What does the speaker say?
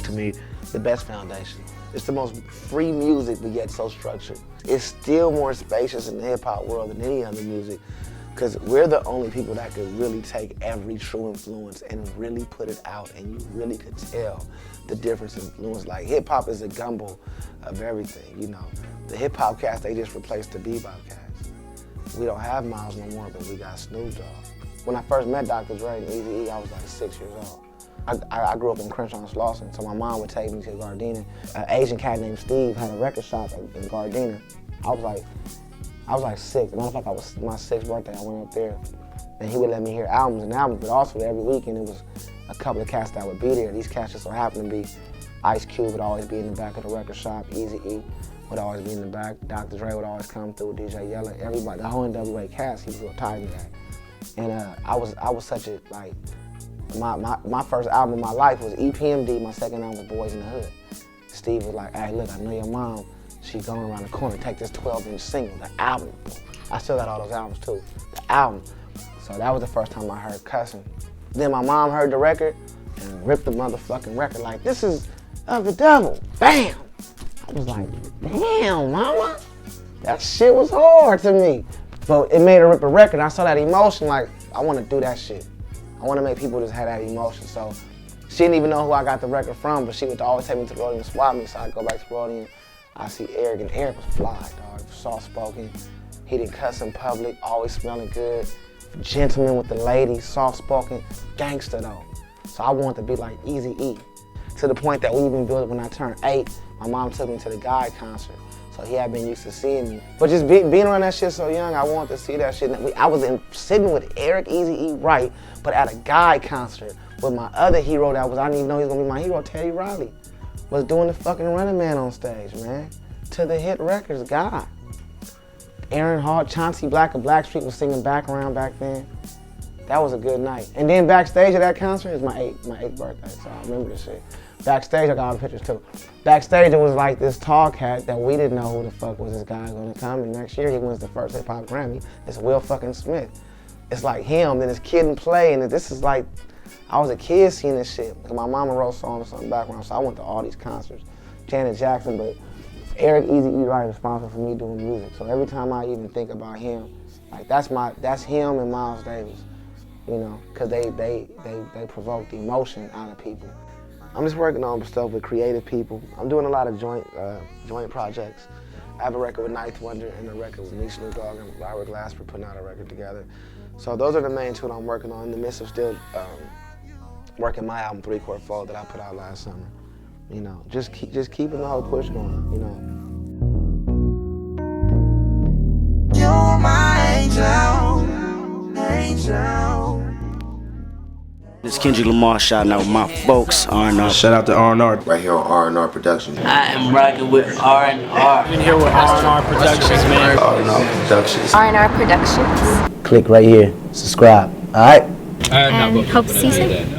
to me, the best foundation. It's the most free music, but yet so structured. It's still more spacious in the hip hop world than any other music, because we're the only people that could really take every true influence and really put it out, and you really could tell the difference in influence. Like hip hop is a gumbo of everything, you know. The hip hop cast, they just replaced the bebop cast. We don't have Miles no more, but we got Snoop Dogg. When I first met Dr. Dre and Eazy-E, I was like 6 years old. I grew up in Crenshaw and Slauson, so my mom would take me to Gardena. An Asian cat named Steve had a record shop in Gardena. I was like 6. Matter of fact, it was my 6th birthday. I went up there, and he would let me hear albums, but also every weekend it was a couple of cats that would be there. These cats just so happened to be Ice Cube would always be in the back of the record shop. Eazy-E would always be in the back. Dr. Dre would always come through. DJ Yella, everybody, the whole NWA cast, he was real tight in that. And I was such a, like, my first album in my life was EPMD, my second album was Boys in the Hood. Steve was like, hey, look, I know your mom, she's going around the corner, take this 12-inch single, the album. I still got all those albums too, the album. So that was the first time I heard cussing. Then my mom heard the record and ripped the motherfucking record like, this is of the devil, bam! I was like, damn, mama, that shit was hard to me. But it made her rip a record. I saw that emotion, like, I want to do that shit. I want to make people just have that emotion. So she didn't even know who I got the record from, but she would always take me to the Roadian and swap me. So I'd go back to the Roadian, I see Eric, and Eric was fly, dog, soft-spoken. He didn't cuss in public, always smelling good. Gentleman with the ladies, soft-spoken, gangster though. So I wanted to be like Eazy-E. To the point that we even built it when I turned 8, my mom took me to the Guy concert. So he had been used to seeing me. But just being around that shit so young, I wanted to see that shit. I was sitting with Eric, Eazy-E, right, but at a Guy concert with my other hero that was, I didn't even know he was gonna be my hero, Teddy Riley, was doing the fucking Running Man on stage, man. To the hit records, Guy. Aaron Hall, Chauncey Black of Blackstreet was singing background back then. That was a good night. And then backstage at that concert is my 8th birthday, so I remember this shit. Backstage, I got all the pictures too. Backstage, it was like this tall cat that we didn't know who the fuck was this guy gonna come, and next year he wins the first hip hop Grammy. It's Will fucking Smith. It's like him, then it's Kid and Play, and this is like, I was a kid seeing this shit. My mama wrote songs or something background, so I went to all these concerts. Janet Jackson, but Eric Eazy-E Wright is responsible for me doing music. So every time I even think about him, like that's him and Miles Davis, you know, because they provoke the emotion out of people. I'm just working on stuff with creative people. I'm doing a lot of joint projects. I have a record with Ninth Wonder and a record with Snoop Dogg and Robert Glasper putting out a record together. So those are the main two that I'm working on in the midst of still working my album 3 Chord Fold that I put out last summer. You know, just keeping the whole push going, you know. You're my angel. This is Kendrick Lamar shouting out my folks, R&R. Shout out to R&R. Right here on R&R Productions. I am rocking with R&R. I'm in here with R&R Productions, man. R&R Productions. R&R Productions. Click right here, subscribe, all right? And hope to see you soon.